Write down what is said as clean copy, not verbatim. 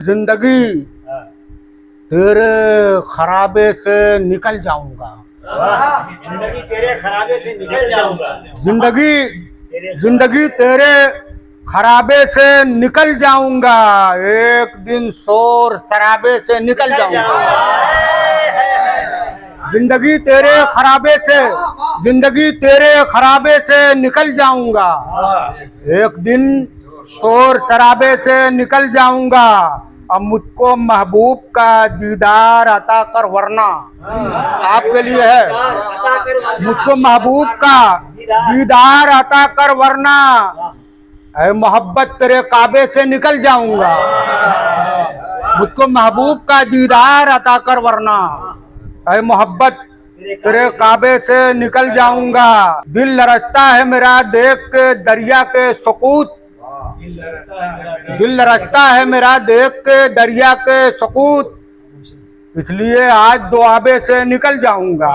जिंदगी तेरे खराबे से निकल जाऊंगा। जिंदगी तेरे खराबे से निकल जाऊंगा। जिंदगी तेरे खराबे से निकल जाऊंगा। एक दिन शोर शराबे से निकल जाऊंगा। जिंदगी तेरे खराबे से निकल जाऊंगा। एक दिन शोर शराबे से निकल जाऊंगा। अब मुझको महबूब का दीदार अता कर वरना, आपके लिए है, मुझको महबूब का दीदार अता कर वरना, ऐ मोहब्बत तेरे काबे से निकल जाऊंगा। मुझको महबूब का दीदार अता कर वरना, ऐ मोहब्बत तेरे काबे से निकल जाऊंगा। दिल लरचता है मेरा देख के दरिया के सकूत, दिल लरचता है मेरा देख के दरिया के सकूत, इसलिए आज दुआबे से निकल जाऊंगा।